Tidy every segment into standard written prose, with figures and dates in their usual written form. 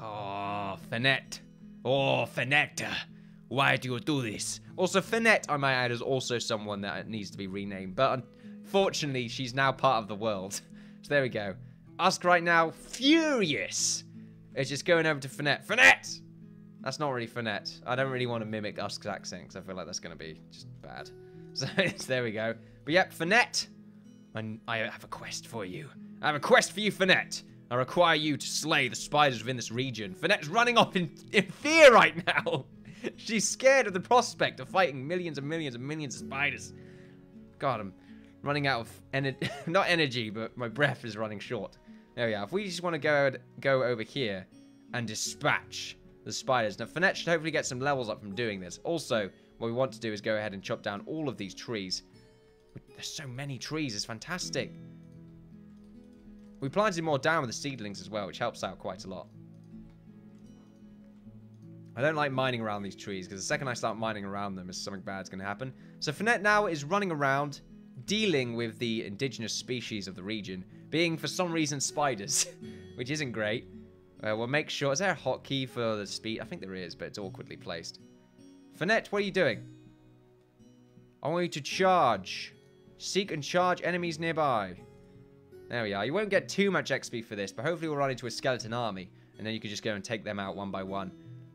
Oh, Finette. Oh, Finette. Why do you do this? Also, Finette, I might add, is also someone that needs to be renamed. But unfortunately, she's now part of the world. So there we go. Usk right now, furious. It's just going over to Finette. Finette! That's not really Finette. I don't really want to mimic Usk's accent because I feel like that's going to be just bad. So there we go. But yep, Finette. I have a quest for you. I have a quest for you, Finette. I require you to slay the spiders within this region. Finette's running off in fear right now. She's scared of the prospect of fighting millions and millions and millions of spiders. God, I'm running out of not energy, but my breath is running short. There we are. If we just want to go over here and dispatch the spiders. Now, Finette should hopefully get some levels up from doing this. Also, what we want to do is go ahead and chop down all of these trees. There's so many trees. It's fantastic. We planted more down with the seedlings as well, which helps out quite a lot. I don't like mining around these trees, because the second I start mining around them, something bad's going to happen. So Finette now is running around, dealing with the indigenous species of the region, being, for some reason, spiders, which isn't great. We'll make sure... Is there a hotkey for the speed? I think there is, but it's awkwardly placed. Finette, what are you doing? I want you to charge. Seek and charge enemies nearby. There we are. You won't get too much XP for this, but hopefully we'll run into a skeleton army, and then you can just go and take them out one by one.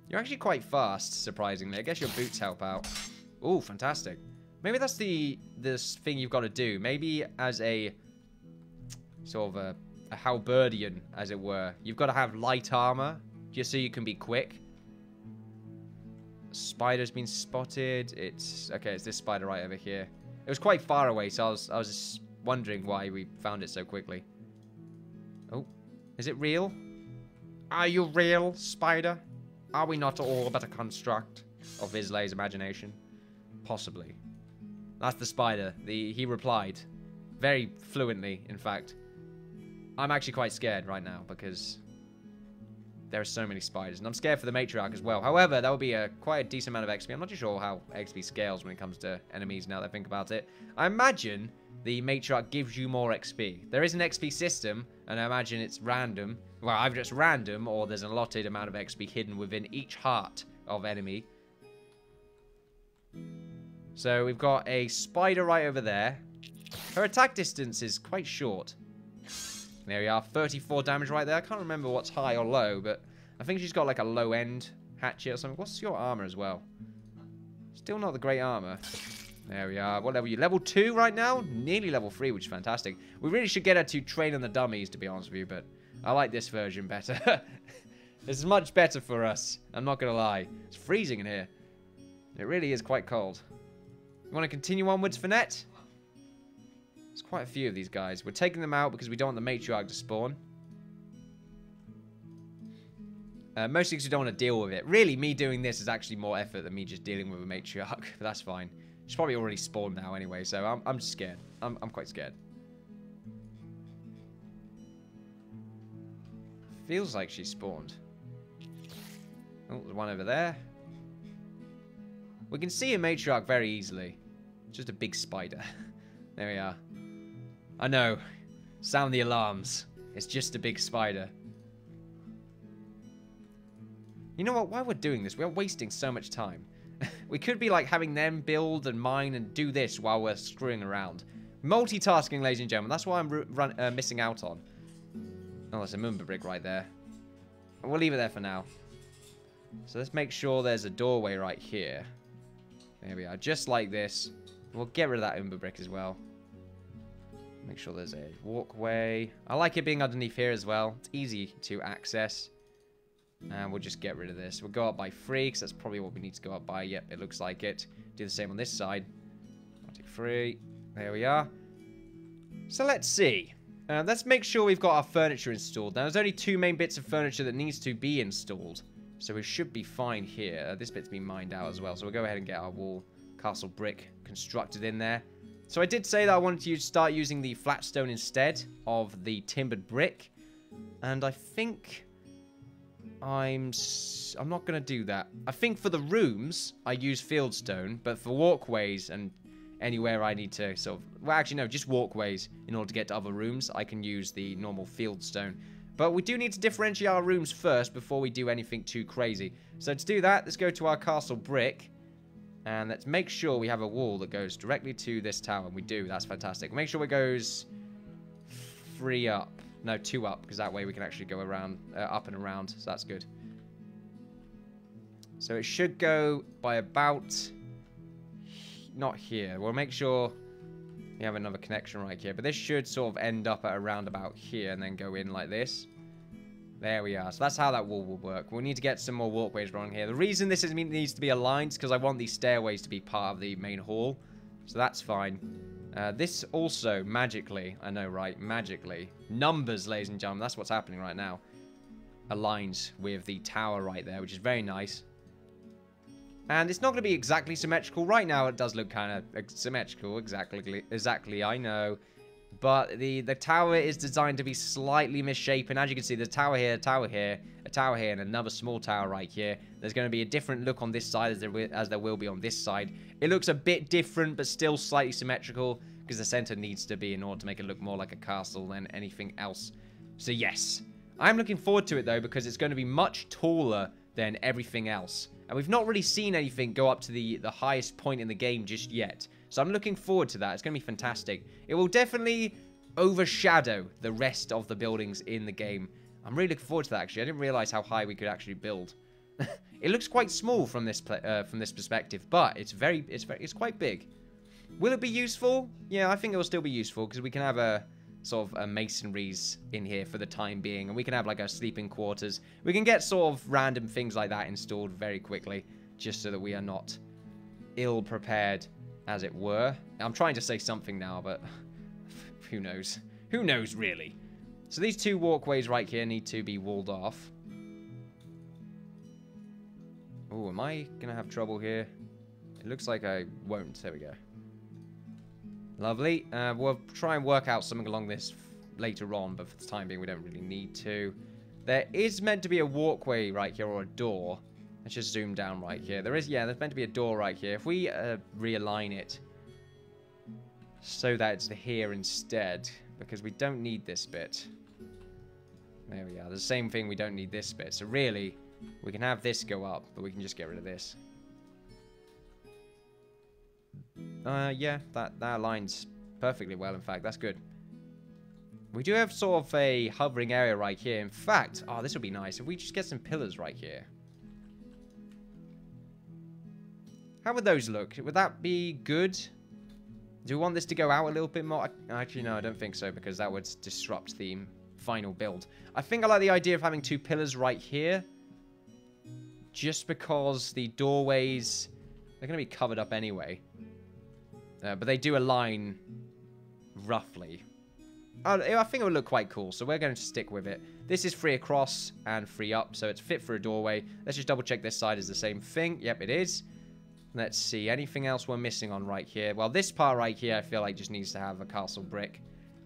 You're actually quite fast, surprisingly. I guess your boots help out. Ooh, fantastic. Maybe that's this thing you've got to do. Maybe as a sort of a halberdian, as it were. You've got to have light armor, just so you can be quick. Spider's been spotted. It's this spider right over here. It was quite far away, so I was just wondering why we found it so quickly. Oh, is it real? Are you real, spider? Are we not all but a construct of Islay's imagination? Possibly. That's the spider. He replied. Very fluently, in fact. I'm actually quite scared right now because there are so many spiders. And I'm scared for the matriarch as well. However, that would be quite a decent amount of XP. I'm not too sure how XP scales when it comes to enemies now that I think about it. I imagine the matriarch gives you more XP. There is an XP system, and I imagine it's random. Well, either it's random or there's an allotted amount of XP hidden within each heart of enemy. So we've got a spider right over there. Her attack distance is quite short. There we are, 34 damage right there. I can't remember what's high or low, but I think she's got like a low end hatchet or something. What's your armor as well? Still not the great armor. There we are. What level are you? Level 2 right now? Nearly level 3, which is fantastic. We really should get her to train on the dummies, to be honest with you, but I like this version better. This is much better for us. I'm not going to lie. It's freezing in here. It really is quite cold. You want to continue onwards, Finette? There's quite a few of these guys. We're taking them out because we don't want the matriarch to spawn. Mostly because we don't want to deal with it. Really, me doing this is actually more effort than me just dealing with a matriarch. But that's fine. She's probably already spawned now anyway, so I'm just scared. I'm quite scared. Feels like she's spawned. Oh, there's one over there. We can see a matriarch very easily. It's just a big spider. There we are. I know. Sound the alarms. It's just a big spider. You know what? While we're doing this, we're wasting so much time. We could be like having them build and mine and do this while we're screwing around. Multitasking, ladies and gentlemen. That's what I'm missing out on. Oh, there's a Moomba brick right there. We'll leave it there for now. So let's make sure there's a doorway right here. There we are. Just like this. We'll get rid of that Moomba brick as well. Make sure there's a walkway. I like it being underneath here as well. It's easy to access. And we'll just get rid of this. We'll go up by 3, because that's probably what we need to go up by. Yep, it looks like it. Do the same on this side. I'll take 3. There we are. So let's see. Let's make sure we've got our furniture installed. Now, there's only 2 main bits of furniture that needs to be installed. So we should be fine here. This bit's been mined out as well. So we'll go ahead and get our wall castle brick constructed in there. So I did say that I wanted to start using the flat stone instead of the timbered brick. And I think I'm not going to do that. I think for the rooms, I use fieldstone. But for walkways and anywhere I need to sort of... Well, actually, no, just walkways in order to get to other rooms. I can use the normal fieldstone. But we do need to differentiate our rooms first before we do anything too crazy. So to do that, let's go to our castle brick. And let's make sure we have a wall that goes directly to this tower. And we do. That's fantastic. Make sure it goes 3 up. No, 2 up. Because that way we can actually go around, up and around. So that's good. So it should go by about... Not here. We'll make sure we have another connection right here. But this should sort of end up at around about here. And then go in like this. There we are. So that's how that wall will work. We'll need to get some more walkways along here. The reason this needs to be aligned is because I want these stairways to be part of the main hall. So that's fine. This also, magically, I know, right? Magically. Numbers, ladies and gentlemen. That's what's happening right now. Aligns with the tower right there, which is very nice. And it's not going to be exactly symmetrical. Right now, it does look kind of symmetrical. Exactly, I know. But the tower is designed to be slightly misshapen. As you can see, there's a tower here, a tower here, a tower here, and another small tower right here. There's going to be a different look on this side as there will be on this side. It looks a bit different, but still slightly symmetrical, because the center needs to be in order to make it look more like a castle than anything else. So yes, I'm looking forward to it, though, because it's going to be much taller than everything else. And we've not really seen anything go up to the highest point in the game just yet. So I'm looking forward to that. It's going to be fantastic. It will definitely overshadow the rest of the buildings in the game. I'm really looking forward to that, actually. I didn't realize how high we could actually build. It looks quite small from this perspective, but it's quite big. Will it be useful? Yeah, I think it will still be useful, because we can have a sort of masonries in here for the time being, and we can have like our sleeping quarters. We can get sort of random things like that installed very quickly, just so that we are not ill prepared, as it were. I'm trying to say something now, but who knows? Who knows, really? So these 2 walkways right here need to be walled off. Oh, am I going to have trouble here? It looks like I won't. There we go. Lovely. We'll try and work out something along this later on, but for the time being, we don't really need to. There is meant to be a walkway right here, or a door. Let's just zoom down right here. There's meant to be a door right here. If we realign it so that it's here instead, because we don't need this bit. There we are. The same thing, we don't need this bit. So really, we can have this go up, but we can just get rid of this. Yeah, that aligns perfectly well, in fact. That's good. We do have sort of a hovering area right here. In fact, oh, this would be nice if we just get some pillars right here. How would those look? Would that be good? Do we want this to go out a little bit more? Actually, no, I don't think so, because that would disrupt the final build. I think I like the idea of having 2 pillars right here. Just because the doorways, they're going to be covered up anyway. But they do align roughly. I think it would look quite cool, so we're going to stick with it. This is 3 across and 3 up, so it's fit for a doorway. Let's just double check this side is the same thing. Yep, it is. Let's see, anything else we're missing on right here? Well, this part right here, I feel like just needs to have a castle brick.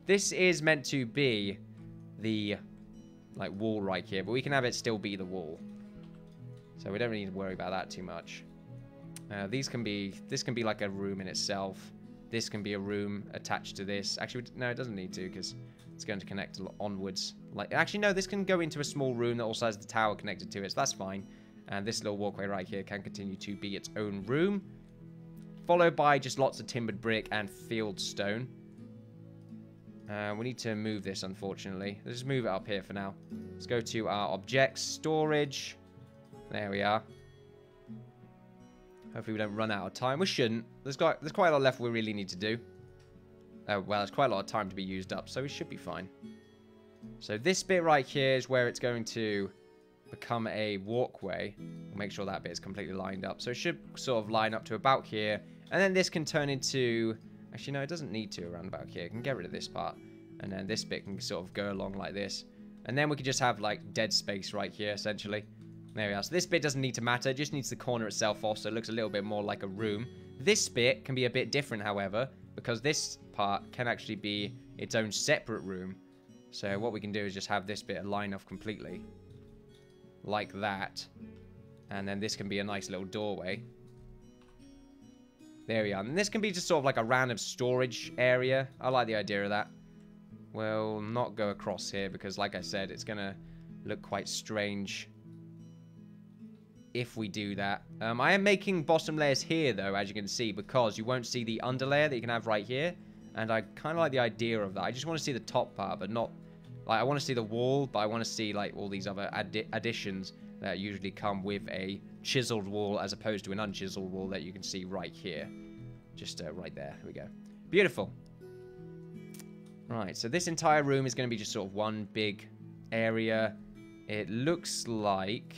This is meant to be the, like, wall right here, but we can have it still be the wall. So we don't really need to worry about that too much. This can be like a room in itself. This can be a room attached to this. Actually, no, it doesn't need to, because it's going to connect onwards. Actually, no, this can go into a small room that also has the tower connected to it, so that's fine. And this little walkway right here can continue to be its own room. Followed by just lots of timbered brick and field stone. We need to move this, unfortunately. Let's just move it up here for now. Let's go to our objects, storage. There we are. Hopefully we don't run out of time. We shouldn't. There's quite a lot left we really need to do. Well, there's quite a lot of time to be used up, so we should be fine. So this bit right here is where it's going to become a walkway. We'll make sure that bit is completely lined up. So it should sort of line up to about here. And then this can turn into... Actually, no, it doesn't need to around about here. It can get rid of this part. And then this bit can sort of go along like this. And then we could just have, like, dead space right here, essentially. There we are. So this bit doesn't need to matter. It just needs the corner itself off, so it looks a little bit more like a room. This bit can be a bit different, however, because this part can actually be its own separate room. So what we can do is just have this bit line off completely. Like that. And then this can be a nice little doorway. There we are. And this can be just sort of like a random storage area. I like the idea of that. will not go across here because, like I said, it's going to look quite strange if we do that. I am making bottom layers here, though, as you can see, because you won't see the underlayer that you can have right here. And I kind of like the idea of that. I just want to see the top part, but not... Like, I want to see the wall, but I want to see, like, all these other additions that usually come with a chiseled wall as opposed to an unchiseled wall that you can see right here. Just right there. Here we go. Beautiful. Right, so this entire room is going to be just sort of one big area. It looks like...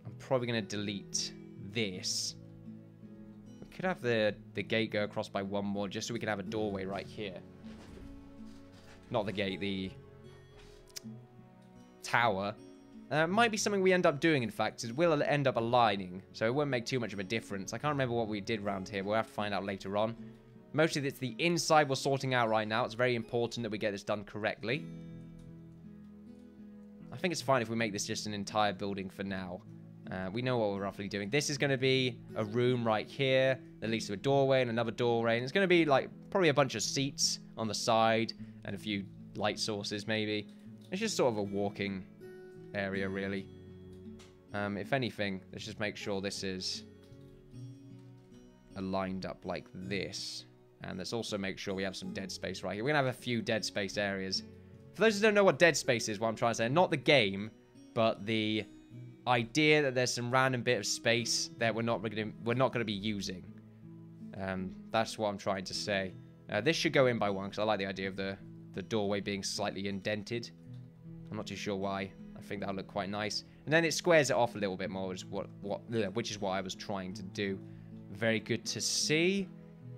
I'm probably going to delete this. We could have the gate go across by one more, just so we can have a doorway right here. Not the gate, the tower. Might be something we end up doing, in fact. It will end up aligning, so it won't make too much of a difference. I can't remember what we did around here. We'll have to find out later on. Mostly it's the inside we're sorting out right now. It's very important that we get this done correctly. I think it's fine if we make this just an entire building for now. We know what we're roughly doing. This is going to be a room right here that leads to a doorway and another doorway. And it's going to be like probably a bunch of seats on the side and a few light sources maybe. It's just sort of a walking area really. If anything, let's just make sure this is aligned up like this. And let's also make sure we have some dead space right here. We're going to have a few dead space areas. For those who don't know what dead space is, what I'm trying to say, not the game, but the idea that there's some random bit of space that we're not going to be using. That's what I'm trying to say. This should go in by one, because I like the idea of the doorway being slightly indented. I'm not too sure why. I think that'll look quite nice. And then it squares it off a little bit more, which is what I was trying to do. Very good to see.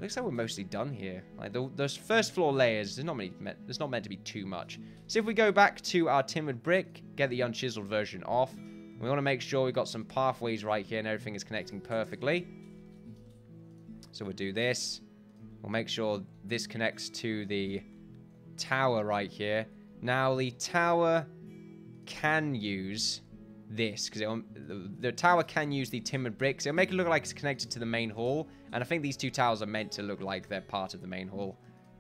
Looks like we're mostly done here. Like those first floor layers, there's not meant to be too much. So if we go back to our timbered brick, get the unchiseled version off. We want to make sure we've got some pathways right here and everything is connecting perfectly. So we'll do this. We'll make sure this connects to the tower right here. Now the tower can use this because the tower can use the timbered bricks. It'll make it look like it's connected to the main hall, and I think these two towers are meant to look like they're part of the main hall.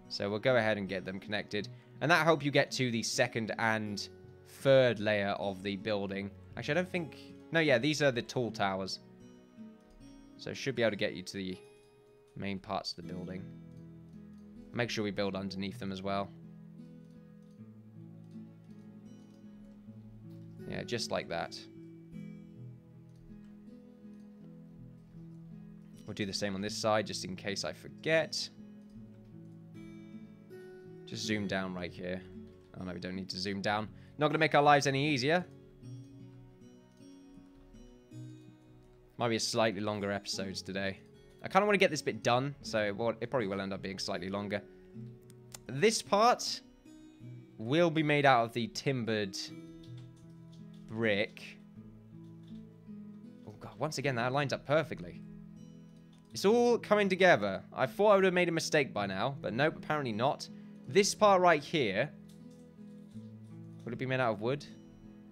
So we'll go ahead and get them connected, and that'll help you get to the second and third layer of the building. Actually, I don't think... No, yeah, these are the tall towers, so should be able to get you to the main parts of the building. Make sure we build underneath them as well. Yeah, just like that. We'll do the same on this side, just in case I forget. Just zoom down right here. Oh no, we don't need to zoom down. Not going to make our lives any easier. Might be a slightly longer episodes today. I kind of want to get this bit done, so it probably will end up being slightly longer. This part will be made out of the timbered brick. Oh god, once again that lines up perfectly. It's all coming together. I thought I would have made a mistake by now, but nope, apparently not. This part right here, would it be made out of wood?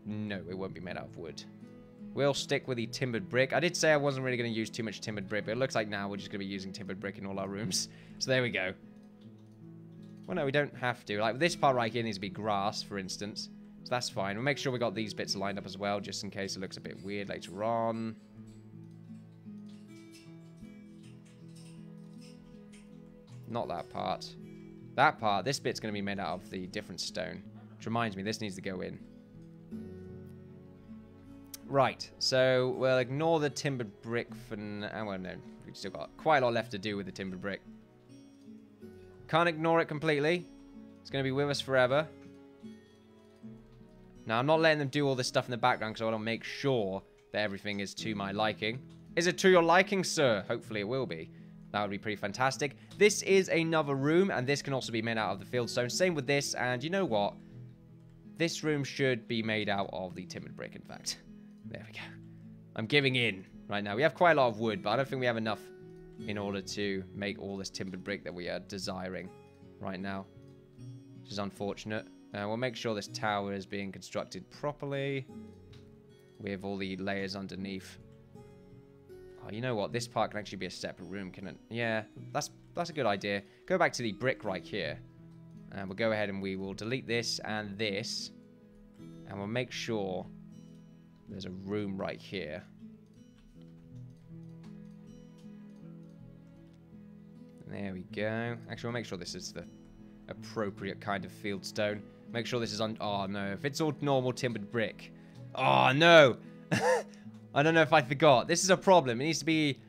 No, it won't be made out of wood. We'll stick with the timbered brick. I did say I wasn't really going to use too much timbered brick, but it looks like now we're just going to be using timbered brick in all our rooms. So there we go. Well, no, we don't have to. Like, this part right here needs to be grass, for instance. So that's fine. We'll make sure we got these bits lined up as well, just in case it looks a bit weird later on. Not that part. That part, this bit's going to be made out of the different stone. Which reminds me, this needs to go in. Right, so we'll ignore the timbered brick for now. Well, no, we've still got quite a lot left to do with the timbered brick. Can't ignore it completely. It's going to be with us forever. Now, I'm not letting them do all this stuff in the background because I want to make sure that everything is to my liking. Is it to your liking, sir? Hopefully it will be. That would be pretty fantastic. This is another room, and this can also be made out of the fieldstone. Same with this, and you know what? This room should be made out of the timbered brick, in fact. There we go. I'm giving in right now. We have quite a lot of wood, but I don't think we have enough in order to make all this timbered brick that we are desiring right now, which is unfortunate. We'll make sure this tower is being constructed properly with all the layers underneath. Oh, you know what? This part can actually be a separate room, can it? Yeah, that's a good idea. Go back to the brick right here. And we'll go ahead and we will delete this and this. And we'll make sure there's a room right here. There we go. Actually, we'll make sure this is the appropriate kind of field stone. Make sure this is on... Oh, no. If it's all normal timbered brick. Oh, no. I don't know if I forgot. This is a problem. It needs to be...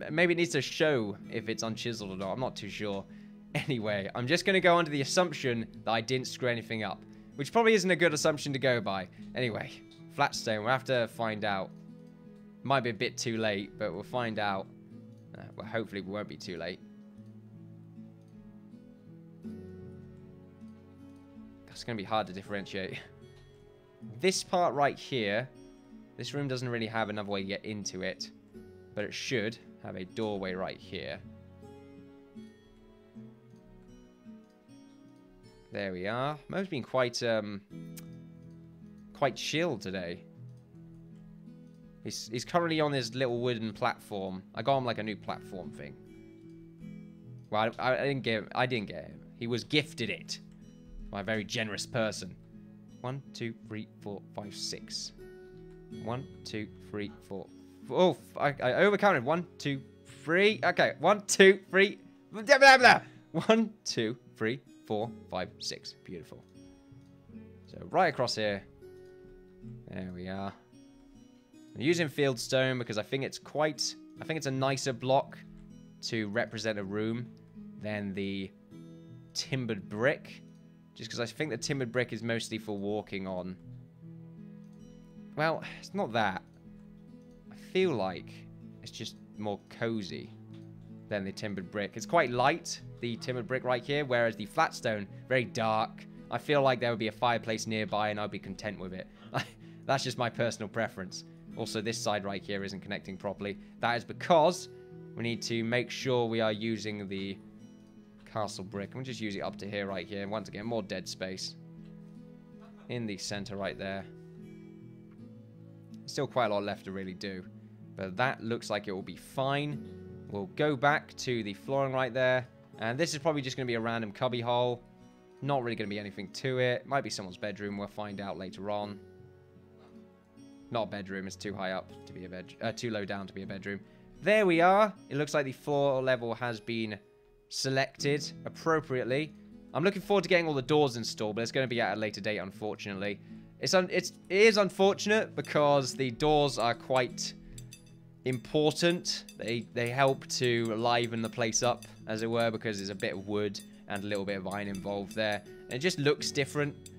Maybe it needs to show if it's unchiseled or not. I'm not too sure. Anyway, I'm just going to go under the assumption that I didn't screw anything up. Which probably isn't a good assumption to go by. Anyway, flat stone. We'll have to find out. Might be a bit too late, but we'll find out. Well, hopefully we won't be too late. It's going to be hard to differentiate. This part right here, this room doesn't really have another way to get into it, but it should have a doorway right here. There we are. Mo's been quite chill today. He's currently on this little wooden platform. I got him like a new platform thing. Well, I didn't get him. He was gifted it. By a very generous person. 1, 2, 3, 4, 5, 6. 1, 2, 3, 4. Oh, I overcounted. 1, 2, 3. Okay, 1, 2, 3. Blah, blah, blah. 1, 2, 3, 4, 5, 6. Beautiful. So right across here. There we are. I'm using field stone because I think it's a nicer block to represent a room than the timbered brick. Just because I think the timbered brick is mostly for walking on. Well, it's not that. I feel like it's just more cozy than the timbered brick. It's quite light, the timbered brick right here, whereas the flat stone, very dark. I feel like there would be a fireplace nearby and I'd be content with it. That's just my personal preference. Also, this side right here isn't connecting properly. That is because we need to make sure we are using the castle brick. I'm just use it up to here, right here. Once again, more dead space in the center right there. Still quite a lot left to really do, but that looks like it will be fine. We'll go back to the flooring right there, and this is probably just going to be a random cubby hole. Not really going to be anything to it. Might be someone's bedroom. We'll find out later on. Not a bedroom. It's too high up to be a bed. Too low down to be a bedroom. There we are. It looks like the floor level has been selected appropriately. I'm looking forward to getting all the doors installed, but it's going to be at a later date, unfortunately. It is unfortunate because the doors are quite important. They help to liven the place up, as it were, because there's a bit of wood and a little bit of iron involved there. And it just looks different.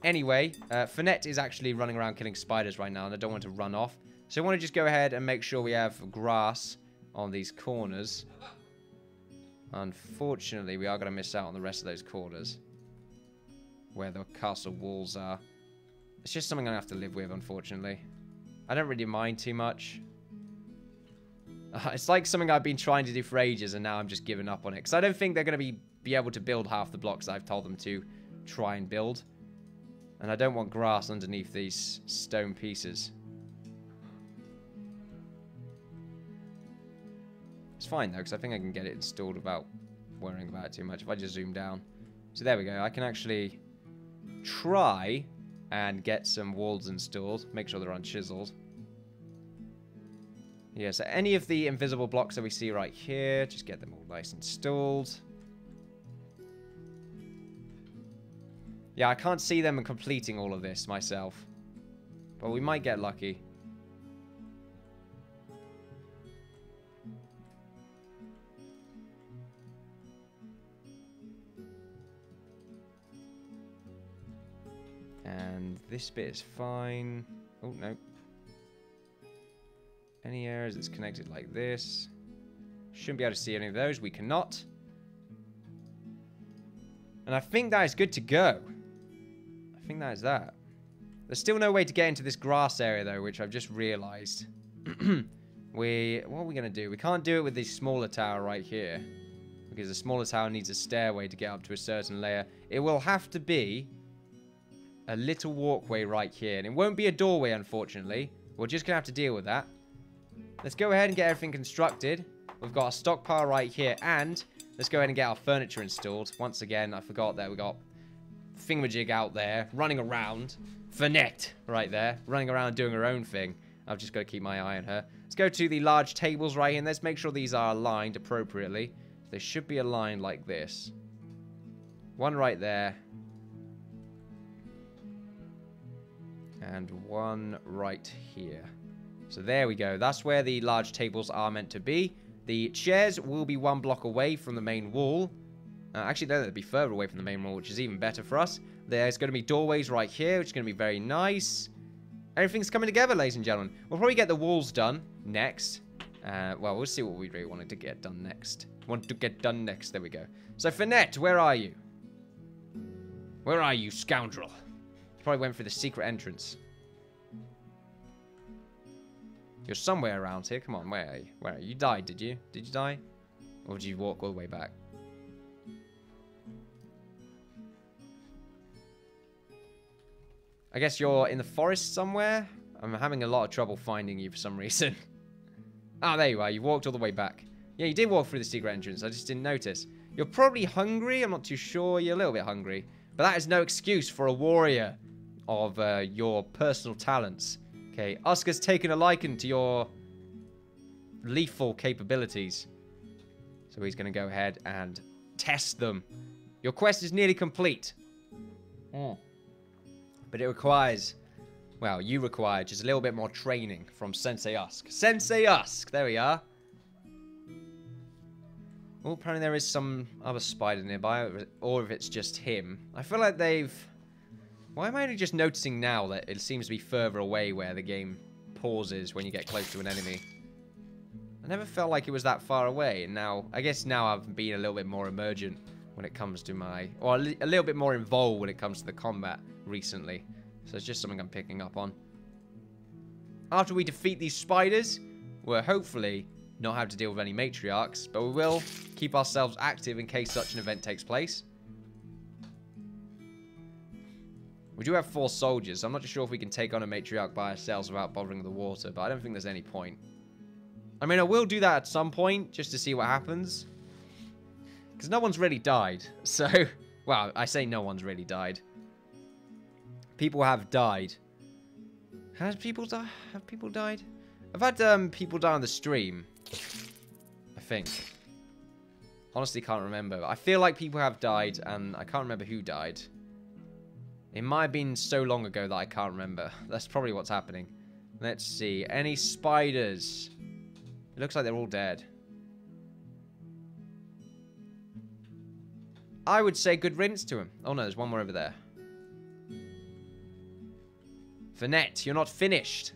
Anyway, Finette is actually running around killing spiders right now, and I don't want to run off. So I want to just go ahead and make sure we have grass on these corners. Unfortunately, we are going to miss out on the rest of those corners where the castle walls are. It's just something I have to live with, unfortunately. I don't really mind too much. It's like something I've been trying to do for ages, and now I'm just giving up on it. Because I don't think they're going to be able to build half the blocks I've told them to try and build. And I don't want grass underneath these stone pieces. It's fine, though, because I think I can get it installed without worrying about it too much. If I just zoom down. So there we go. I can actually try and get some walls installed. Make sure they're unchiseled. Yeah, so any of the invisible blocks that we see right here, just get them all nice installed. Yeah, I can't see them completing all of this myself. But we might get lucky. And this bit is fine. Oh, no. Any areas that's connected like this. Shouldn't be able to see any of those. We cannot. And I think that is good to go. I think that is that. There's still no way to get into this grass area, though, which I've just realized. What are we going to do? We can't do it with the smaller tower right here. Because the smaller tower needs a stairway to get up to a certain layer. It will have to be a little walkway right here. And it won't be a doorway, unfortunately. We're just going to have to deal with that. Let's go ahead and get everything constructed. We've got a stockpile right here. And let's go ahead and get our furniture installed. Once again, I forgot that we got Thingamajig out there, running around. Finette, right there, running around doing her own thing. I've just got to keep my eye on her. Let's go to the large tables right here, and let's make sure these are aligned appropriately. They should be aligned like this. One right there. And one right here. So there we go. That's where the large tables are meant to be. The chairs will be 1 block away from the main wall. Actually, no, they'll be further away from the main wall, which is even better for us. There's going to be doorways right here, which is going to be very nice. Everything's coming together, ladies and gentlemen. We'll probably get the walls done next. Well, we'll see what we really wanted to get done next. There we go. So, Finette, where are you? Where are you, scoundrel? You probably went through the secret entrance. You're somewhere around here. Come on, where are you? Where are you? You died, did you? Did you die? Or did you walk all the way back? I guess you're in the forest somewhere? I'm having a lot of trouble finding you for some reason. Ah, there you are. You walked all the way back. Yeah, you did walk through the secret entrance. I just didn't notice. You're probably hungry. I'm not too sure. You're a little bit hungry. But that is no excuse for a warrior of your personal talents. Okay, Oscar's taken a liking to your lethal capabilities. So he's going to go ahead and test them. Your quest is nearly complete. But it requires, well, you require just a little bit more training from Sensei Usk. Sensei Usk! There we are. Oh, apparently there is some other spider nearby, or if it's just him. I feel like they've... Why am I only just noticing now that it seems to be further away where the game pauses when you get close to an enemy? I never felt like it was that far away, and now, I guess now I've been a little bit more emergent when it comes to my... Or a little bit more involved when it comes to the combat recently. So it's just something I'm picking up on. After we defeat these spiders, we'll hopefully not have to deal with any matriarchs, but we will keep ourselves active in case such an event takes place. We do have 4 soldiers, so I'm not sure if we can take on a matriarch by ourselves without bothering the water, but I don't think there's any point. I mean, I will do that at some point, just to see what happens. Because no one's really died, so... Well, I say no one's really died. People have died. Have people died? I've had people die on the stream. I think. Honestly, can't remember. I feel like people have died, and I can't remember who died. It might have been so long ago that I can't remember. That's probably what's happening. Let's see. Any spiders? It looks like they're all dead. I would say good riddance to him. Oh no, there's one more over there. Finette, you're not finished.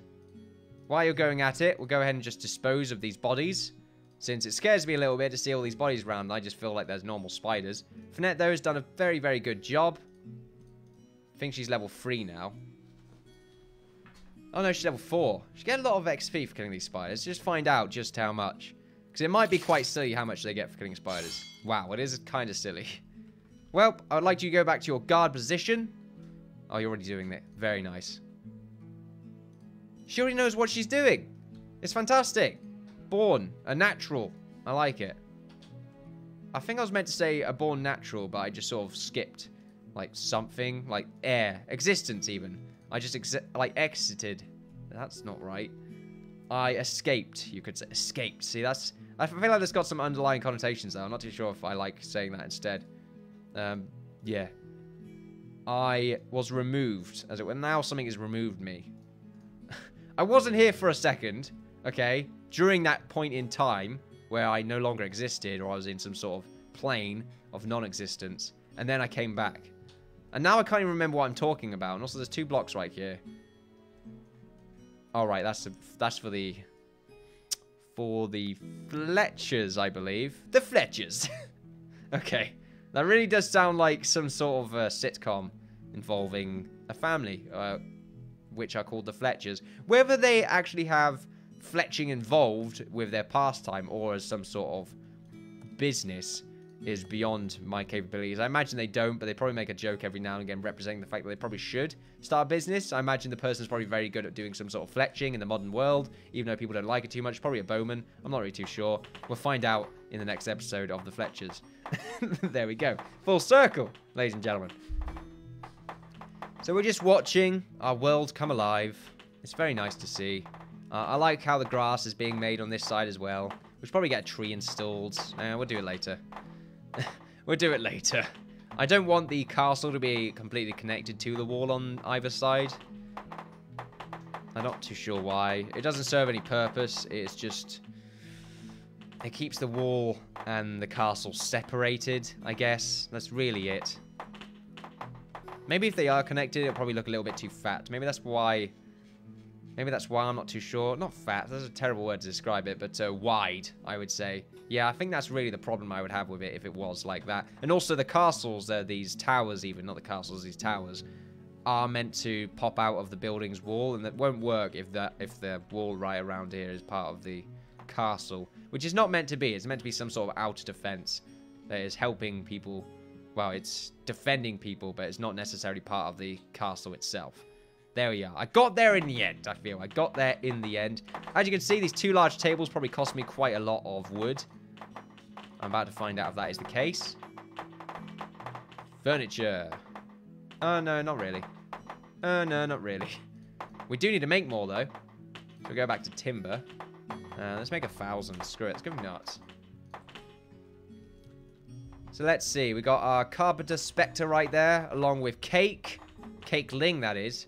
While you're going at it, we'll go ahead and just dispose of these bodies. Since it scares me a little bit to see all these bodies around, I just feel like there's normal spiders. Finette, though, has done a very, very good job. I think she's level 3 now. Oh no, she's level 4. She get a lot of XP for killing these spiders. Just find out just how much. Because it might be quite silly how much they get for killing spiders. Wow, it is kind of silly. Well, I would like you to go back to your guard position. Oh, you're already doing that. Very nice. She already knows what she's doing. It's fantastic. Born. A natural. I like it. I think I was meant to say a born natural, but I just sort of skipped. Like something. Like air. Existence, even. I just exited. That's not right. I escaped. You could say escaped. See, that's... I feel like that's got some underlying connotations, though. I'm not too sure if I like saying that instead. Yeah. I was removed. As it were. Now something has removed me. I wasn't here for a second, okay? During that point in time where I no longer existed, or I was in some sort of plane of non-existence, and then I came back. And now I can't even remember what I'm talking about. And also, there's 2 blocks right here. All right, that's for the Fletchers, I believe. The Fletchers. Okay, that really does sound like some sort of sitcom involving a family. Which are called the Fletchers. Whether they actually have fletching involved with their pastime or as some sort of business is beyond my capabilities. I imagine they don't, but they probably make a joke every now and again representing the fact that they probably should start a business. I imagine the person's probably very good at doing some sort of fletching in the modern world, even though people don't like it too much. Probably a bowman. I'm not really too sure. We'll find out in the next episode of The Fletchers. There we go. Full circle, ladies and gentlemen. So we're just watching our world come alive. It's very nice to see. I like how the grass is being made on this side as well. We should probably get a tree installed. We'll do it later. We'll do it later. I don't want the castle to be completely connected to the wall on either side. I'm not too sure why. It doesn't serve any purpose. It's just... it keeps the wall and the castle separated, I guess. That's really it. Maybe if they are connected, it'll probably look a little bit too fat. Maybe that's why... maybe that's why, I'm not too sure. Not fat, that's a terrible word to describe it, but wide, I would say. Yeah, I think that's really the problem I would have with it if it was like that. And also the castles, these towers even, not the castles, these towers, are meant to pop out of the building's wall, and that won't work if the wall right around here is part of the castle, which is not meant to be. It's meant to be some sort of outer defense that is helping people. Well, it's defending people, but it's not necessarily part of the castle itself. There we are. I got there in the end, I feel. I got there in the end. As you can see, these two large tables probably cost me quite a lot of wood. I'm about to find out if that is the case. Furniture. Oh, no, not really. Oh, no, not really. We do need to make more, though. So we go back to timber. Let's make 1,000. Screw it. Let's go nuts. So let's see. We got our Carpenter Spectre right there, along with Cake. Cakeling, that is.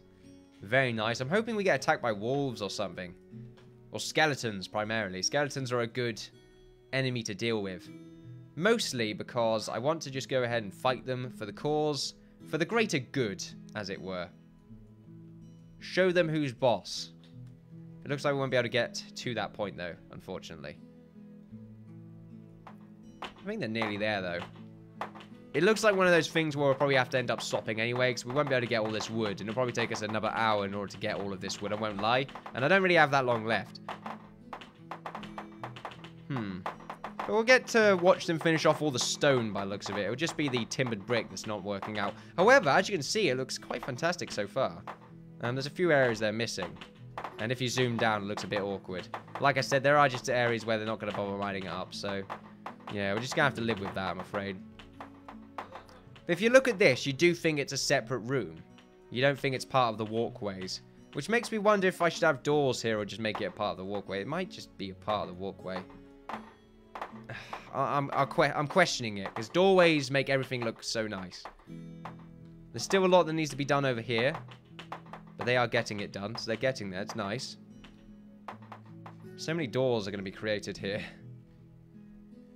Very nice. I'm hoping we get attacked by wolves or something. Or skeletons, primarily. Skeletons are a good enemy to deal with. Mostly because I want to just go ahead and fight them for the cause. For the greater good, as it were. Show them who's boss. It looks like we won't be able to get to that point, though, unfortunately. I think they're nearly there, though. It looks like one of those things where we'll probably have to end up stopping anyway, because we won't be able to get all this wood, and it'll probably take us another hour in order to get all of this wood, I won't lie. And I don't really have that long left. But we'll get to watch them finish off all the stone by the looks of it. It'll just be the timbered brick that's not working out. However, as you can see, it looks quite fantastic so far. There's a few areas they're missing. And if you zoom down, it looks a bit awkward. Like I said, there are just areas where they're not going to bother writing it up, so... yeah, we're just going to have to live with that, I'm afraid. But if you look at this, you do think it's a separate room. You don't think it's part of the walkways. Which makes me wonder if I should have doors here or just make it a part of the walkway. It might just be a part of the walkway. I'm questioning it, because doorways make everything look so nice. There's still a lot that needs to be done over here. But they are getting it done, so they're getting there. It's nice. So many doors are going to be created here.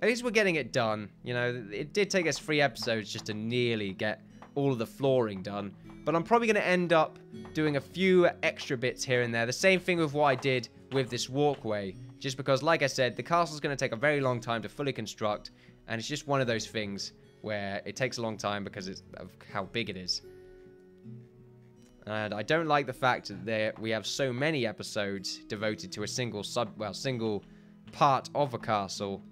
At least we're getting it done. You know, it did take us 3 episodes just to nearly get all of the flooring done. But I'm probably going to end up doing a few extra bits here and there. The same thing with what I did with this walkway. Just because, like I said, the castle's going to take a very long time to fully construct. And it's just one of those things where it takes a long time because of how big it is. And I don't like the fact that we have so many episodes devoted to a single part of a castle.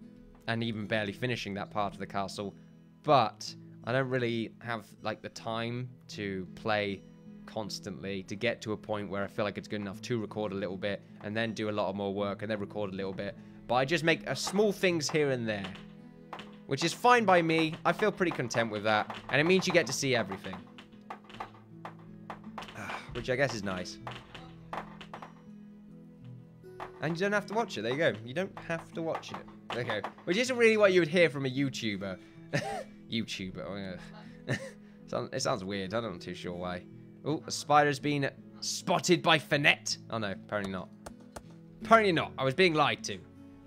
And even barely finishing that part of the castle. But I don't really have like the time to play constantly to get to a point where I feel like it's good enough to record a little bit and then do a lot of more work and then record a little bit. But I just make small things here and there, which is fine by me. I feel pretty content with that, and it means you get to see everything, which I guess is nice. And you don't have to watch it. There you go. You don't have to watch it. Okay, which isn't really what you would hear from a YouTuber. YouTuber. It sounds weird. I'm not too sure why. Oh, a spider's been spotted by Finette. Oh no, apparently not. Apparently not. I was being lied to.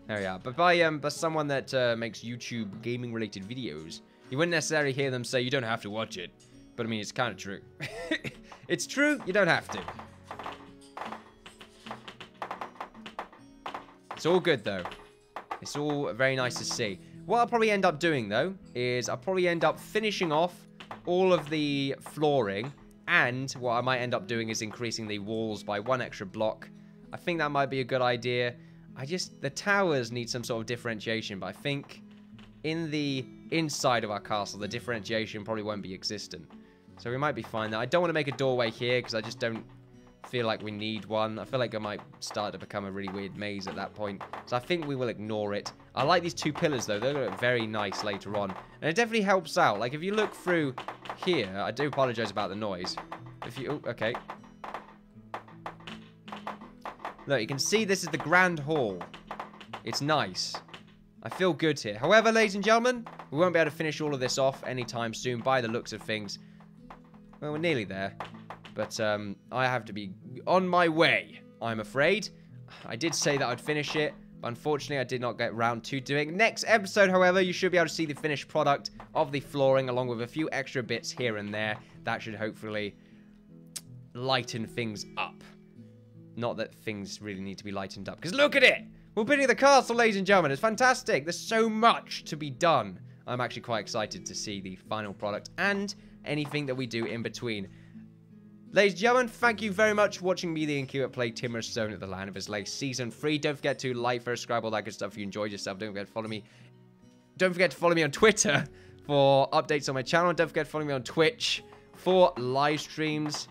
There we are. But by someone that makes YouTube gaming-related videos, you wouldn't necessarily hear them say you don't have to watch it. But I mean, it's kind of true. It's true. You don't have to. It's all good though. It's all very nice to see. What I'll probably end up doing, though, is I'll probably end up finishing off all of the flooring. And what I might end up doing is increasing the walls by 1 extra block. I think that might be a good idea. The towers need some sort of differentiation. But I think in the inside of our castle, the differentiation probably won't be existent. So we might be fine there. I don't want to make a doorway here because I just don't feel like we need one. I feel like it might start to become a really weird maze at that point. So I think we will ignore it. I like these 2 pillars though. They look very nice later on. And it definitely helps out. Like if you look through here, I do apologize about the noise. If you, oh, okay. Look, you can see this is the grand hall. It's nice. I feel good here. However, ladies and gentlemen, we won't be able to finish all of this off anytime soon by the looks of things. Well, we're nearly there. But I have to be on my way, I'm afraid. I did say that I'd finish it, but unfortunately I did not get round to doing it. Next episode, however, you should be able to see the finished product of the flooring along with a few extra bits here and there. That should hopefully lighten things up. Not that things really need to be lightened up, because look at it! We're building the castle, ladies and gentlemen. It's fantastic. There's so much to be done. I'm actually quite excited to see the final product and anything that we do in between. Ladies and gentlemen, thank you very much for watching me, the Innkeeper, play Timorous Zone at the Land of Islay Season 3. Don't forget to like, subscribe, all that good stuff if you enjoyed yourself. Don't forget to follow me. Don't forget to follow me on Twitter for updates on my channel. Don't forget to follow me on Twitch for live streams.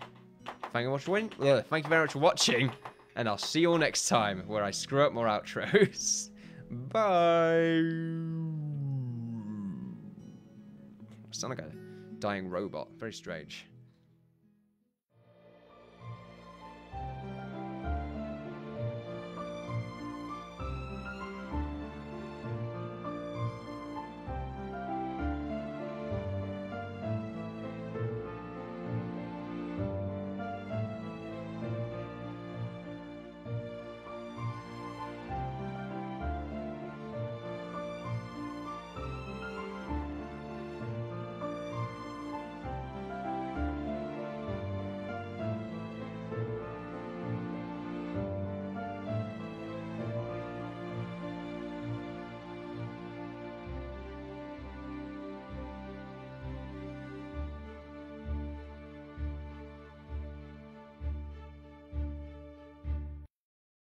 Thank you very much for watching, and I'll see you all next time where I screw up more outros. Bye. I sound like a dying robot. Very strange.